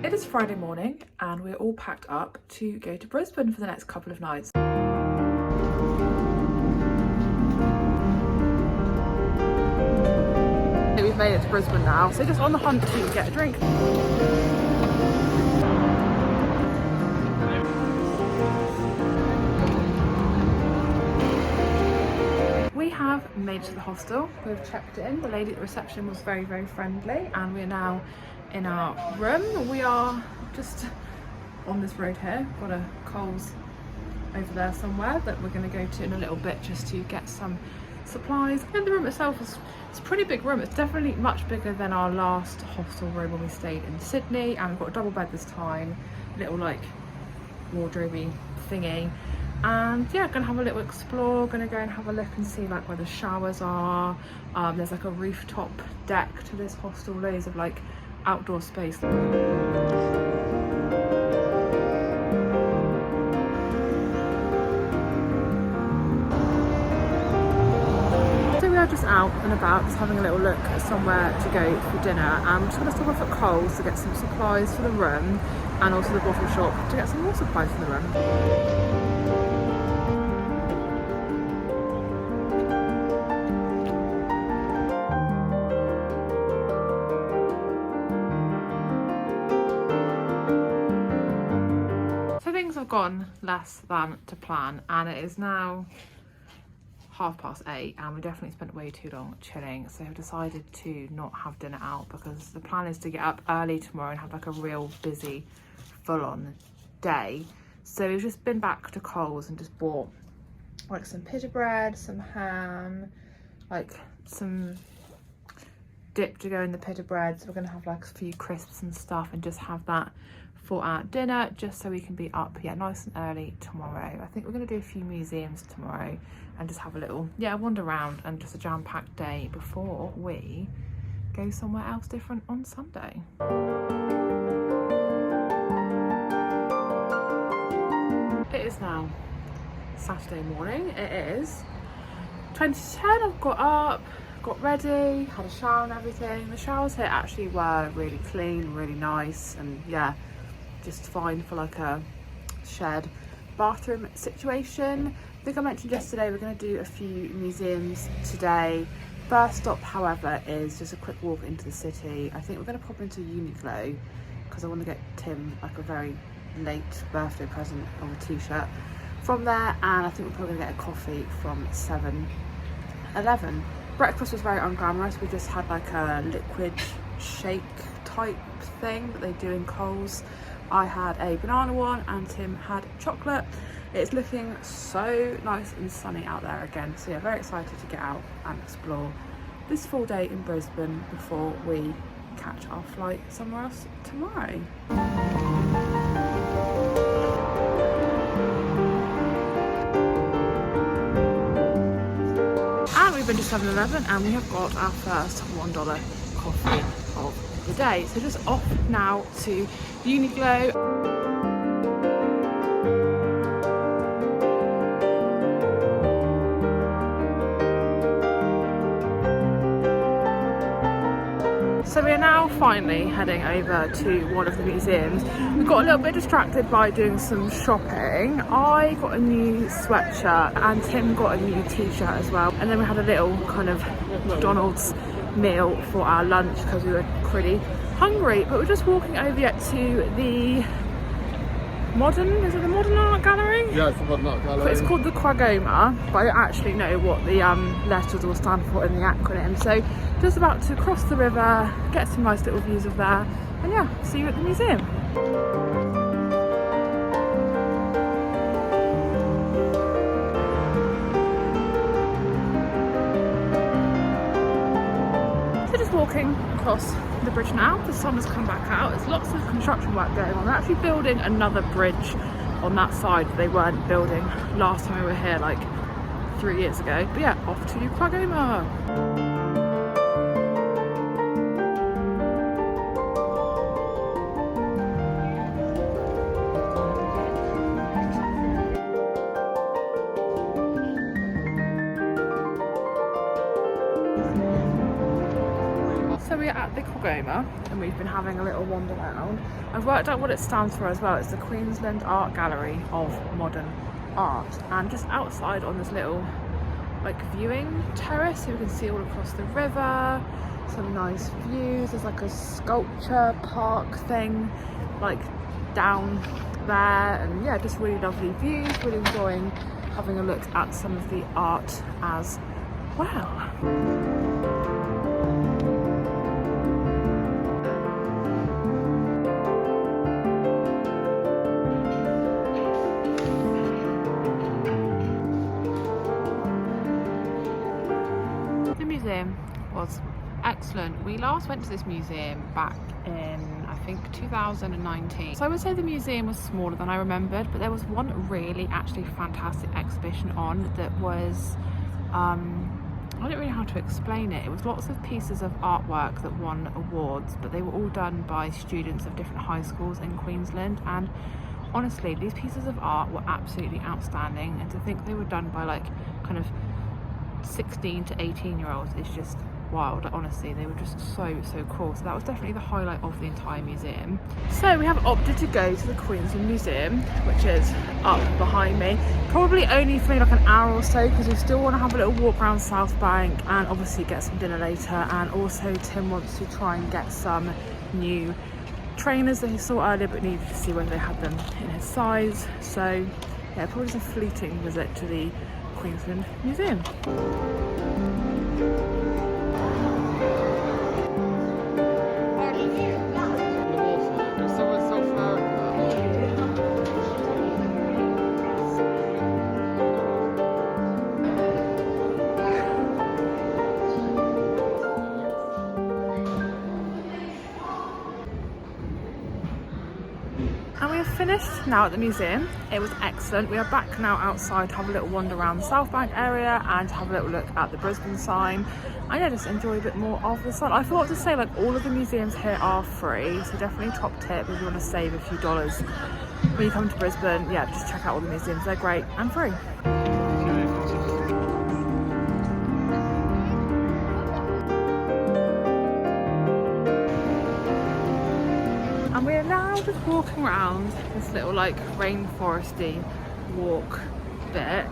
It is Friday morning and we're all packed up to go to Brisbane for the next couple of nights. We've made it to Brisbane now, so just on the hunt to get a drink. We have made it to the hostel. We've checked in. The lady at the reception was very, very friendly, and we're now in our room. We are just on this road here. Got a Coles over there somewhere that we're going to go to in a little bit just to get some supplies. And the room itself it's a pretty big room. It's definitely much bigger than our last hostel room when we stayed in Sydney, and we've got a double bed this time, little like wardrobe thingy. And yeah, gonna have a little explore, gonna go and have a look and see like where the showers are. There's like a rooftop deck to this hostel, loads of like outdoor space. So we are just out and about, just having a little look at somewhere to go for dinner. I'm just gonna stop off at Coles to get some supplies for the room, and also the bottle shop to get some more supplies for the room. Gone less than to plan, and it is now 8:30 and we definitely spent way too long chilling, so I've decided to not have dinner out because the plan is to get up early tomorrow and have like a real busy full-on day. So we've just been back to Coles and just bought like some pita bread, some ham, like some dip to go in the pita bread, so we're gonna have like a few crisps and stuff and just have that for our dinner, just so we can be up nice and early tomorrow. I think we're going to do a few museums tomorrow and just have a little wander around, and just a jam-packed day before we go somewhere else different on Sunday. It is now Saturday morning. It is 20 to 10. I've got up, got ready, had a shower and everything. The showers here actually were really clean, really nice, and yeah, just fine for like a shared bathroom situation. I think I mentioned yesterday we're going to do a few museums today. First stop, however, is just a quick walk into the city. I think we're going to pop into Uniqlo because I want to get Tim like a very late birthday present of a t-shirt from there, and I think we're probably going to get a coffee from 7-Eleven. Breakfast was very unglamorous. We just had like a liquid shake type thing that they do in Coles. I had a banana one and Tim had chocolate. It's looking so nice and sunny out there again, so yeah, very excited to get out and explore this full day in Brisbane before we catch our flight somewhere else tomorrow. And we've been to 7-Eleven and we have got our first $1 coffee of the day. So just off now to Uniqlo. So we are now finally heading over to one of the museums. We got a little bit distracted by doing some shopping. I got a new sweatshirt and Tim got a new t-shirt as well. And then we had a little kind of McDonald's meal for our lunch because we were pretty hungry. But we're just walking over yet to the Modern Art Gallery? Yeah, it's the Modern Art Gallery. It's called the Quagoma, but I don't actually know what the letters will stand for in the acronym. So just about to cross the river, get some nice little views of there, and yeah, see you at the museum. So just walking across the bridge now. The sun has come back out. There's lots of construction work going on. They're actually building another bridge on that side that they weren't building last time we were here, like 3 years ago. But yeah, off to Quagoma. tropical Goma, and we've been having a little wander around. I've worked out what it stands for as well. It's the Queensland Art Gallery of Modern Art, and just outside on this little like viewing terrace, so we can see all across the river, some nice views. There's like a sculpture park thing like down there, and yeah, just really lovely views. Really enjoying having a look at some of the art as well. The museum was excellent. We last went to this museum back in, I think, 2019. So I would say the museum was smaller than I remembered, but there was one really actually fantastic exhibition on that was, I don't really know how to explain it. It was lots of pieces of artwork that won awards, but they were all done by students of different high schools in Queensland, and honestly, these pieces of art were absolutely outstanding, and to think they were done by like kind of 16 to 18-year-olds is just wild. Like, honestly, they were just so cool. So that was definitely the highlight of the entire museum. So we have opted to go to the Queensland Museum, which is up behind me, probably only for maybe like an hour or so, because we still want to have a little walk around South Bank and obviously get some dinner later. And also Tim wants to try and get some new trainers that he saw earlier but needed to see whether they had them in his size. So yeah, probably just a fleeting visit to the Queensland Museum. And we have finished now at the museum. It was excellent. We are back now outside to have a little wander around the South Bank area and have a little look at the Brisbane sign. And yeah, just enjoy a bit more of the sun. I forgot to say, like, all of the museums here are free, so definitely top tip if you want to save a few dollars when you come to Brisbane. Yeah, just check out all the museums. They're great and free. And we are now just walking around this little like rainforesty walk bit.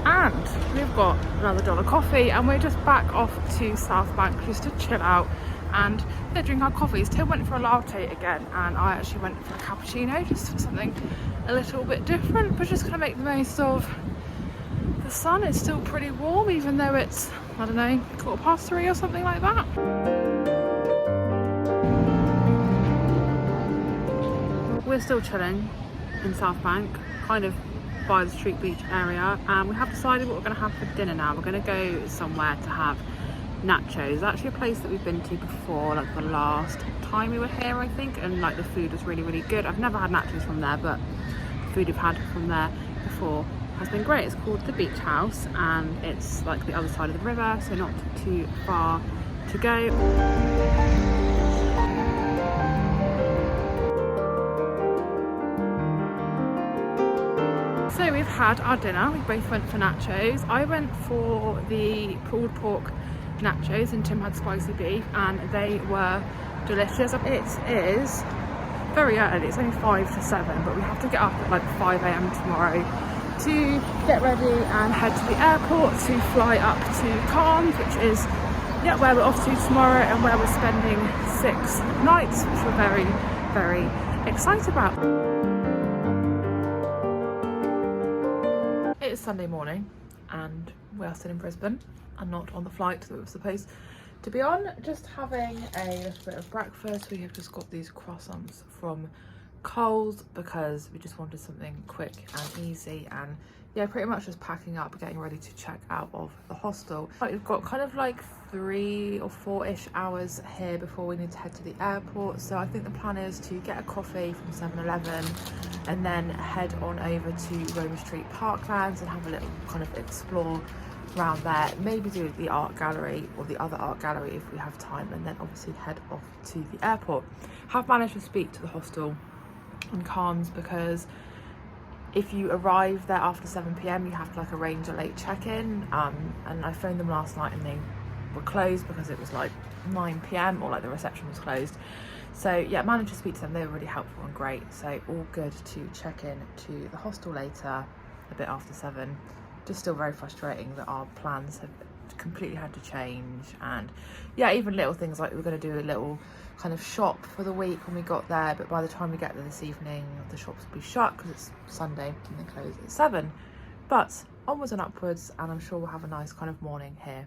And we've got another $1 coffee, and we're just back off to South Bank just to chill out and drink our coffees. Tim went for a latte again, and I actually went for a cappuccino, just for something a little bit different, but just gonna make the most of the sun. It's still pretty warm, even though it's, I don't know, 3:15 or something like that. We're still chilling in South Bank, kind of by the Street Beach area, and we have decided what we're gonna have for dinner now. We're gonna go somewhere to have nachos. It's actually a place that we've been to before, like the last time we were here, I think, and like the food was really good. I've never had nachos from there, but the food we've had from there before has been great. It's called the Beach House, and it's like the other side of the river, so not too far to go. So we've had our dinner. We both went for nachos. I went for the pulled pork nachos and Tim had spicy beef, and they were delicious. It is very early, it's only 5 to 7, but we have to get up at like 5 AM tomorrow to get ready and head to the airport to fly up to Cairns, which is where we're off to tomorrow, and where we're spending 6 nights, which we're very excited about. It is Sunday morning and we are still in Brisbane and not on the flight that we were supposed to be on. Just having a little bit of breakfast. We have just got these croissants from Coles because we just wanted something quick and easy, and yeah, pretty much just packing up, getting ready to check out of the hostel. We've got kind of like 3 or 4-ish hours here before we need to head to the airport, so I think the plan is to get a coffee from 7-Eleven and then head on over to Roma Street Parklands and have a little kind of explore around there, maybe do the art gallery or the other art gallery if we have time, and then obviously head off to the airport. Have managed to speak to the hostel in Cairns, because if you arrive there after 7 p.m. you have to like arrange a late check-in, and I phoned them last night and they were closed because it was like 9 p.m. or like the reception was closed. So yeah, managed to speak to them. They were really helpful and great, so all good to check in to the hostel later a bit after 7. Just still very frustrating that our plans have completely had to change, and yeah, even little things like we were going to do a little kind of shop for the week when we got there, but by the time we get there this evening the shops will be shut because it's Sunday and they close at 7. But onwards and upwards, and I'm sure we'll have a nice kind of morning here.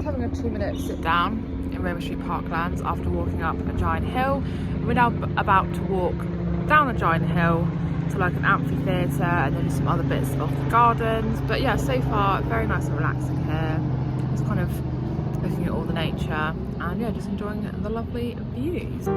Having a 2-minute sit down in Rainbow Street Parklands after walking up a giant hill. We're now about to walk down a giant hill to like an amphitheatre and then some other bits of the gardens. But yeah, so far very nice and relaxing here. Just kind of looking at all the nature and yeah, just enjoying the lovely views.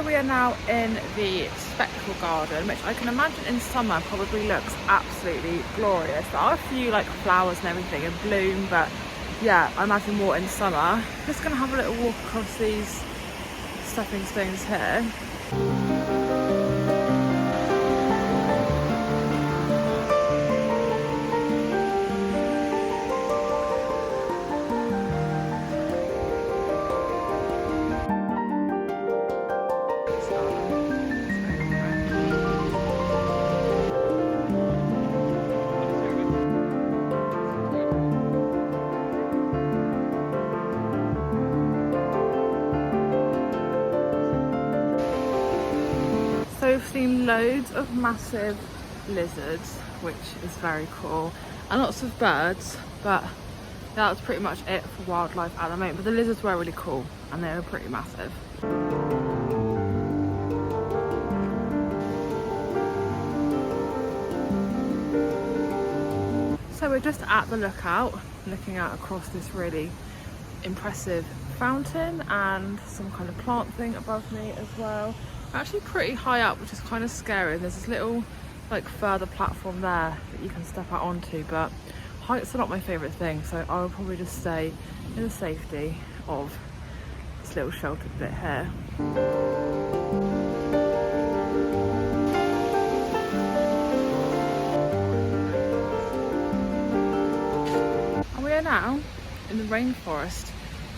We are now in the Spectacle Garden, which I can imagine in summer probably looks absolutely glorious. There are a few like flowers and everything in bloom, but yeah, I imagine more in summer. Just gonna have a little walk across these stepping stones here. So we've seen loads of massive lizards, which is very cool, and lots of birds, but that's pretty much it for wildlife at the moment. But the lizards were really cool and they were pretty massive. So we're just at the lookout, looking out across this really impressive fountain and some kind of plant thing above me as well. Actually pretty high up, which is kind of scary. There's this little like further platform there that you can step out onto, but heights are not my favourite thing, so I will probably just stay in the safety of this little sheltered bit here. And we are now in the rainforest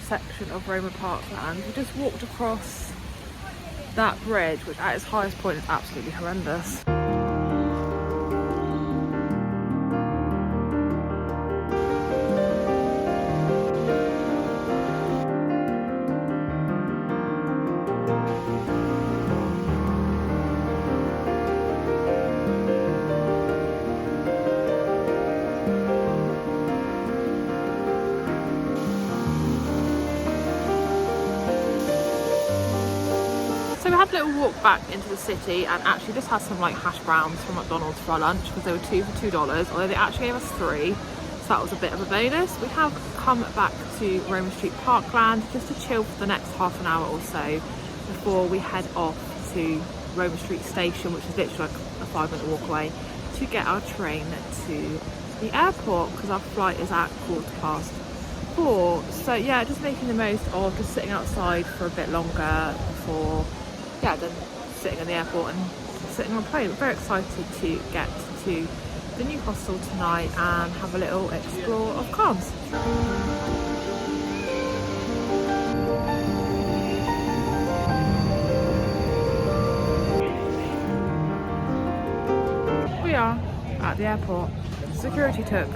section of Roma Parkland. We just walked across that bridge, which at its highest point is absolutely horrendous. So we had a little walk back into the city and actually just had some like hash browns from McDonald's for our lunch because they were 2 for $2, although they actually gave us 3, so that was a bit of a bonus. We have come back to Roma Street Parkland just to chill for the next half an hour or so before we head off to Roma Street Station, which is literally like a 5-minute walk away, to get our train to the airport because our flight is at 4:15. So yeah, just making the most of just sitting outside for a bit longer before then sitting in the airport and sitting on a plane. We're very excited to get to the new hostel tonight and have a little explore of Cairns. We are at the airport. Security took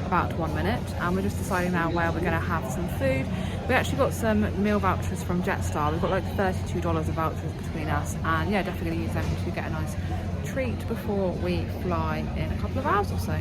about 1 minute and we're just deciding now where we're going to have some food. We actually got some meal vouchers from Jetstar. We've got like $32 of vouchers between us, and yeah, definitely going to use them to get a nice treat before we fly in a couple of hours or so.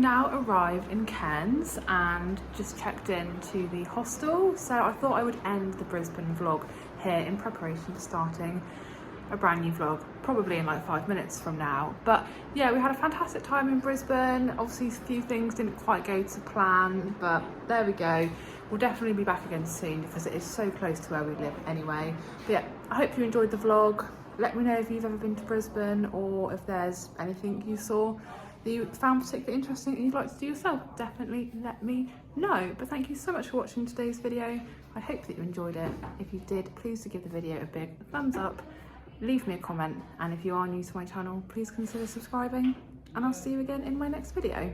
now arrived in Cairns and just checked in to the hostel, so I thought I would end the Brisbane vlog here in preparation for starting a brand new vlog, probably in like 5 minutes from now. But yeah, we had a fantastic time in Brisbane. Obviously a few things didn't quite go to plan, but there we go. We'll definitely be back again soon because it is so close to where we live anyway. But yeah, I hope you enjoyed the vlog. Let me know if you've ever been to Brisbane or if there's anything you saw that you found particularly interesting and you'd like to do yourself. Definitely let me know. But thank you so much for watching today's video. I hope that you enjoyed it. If you did, please do give the video a big thumbs up. Leave me a comment, and if you are new to my channel, please consider subscribing, and I'll see you again in my next video.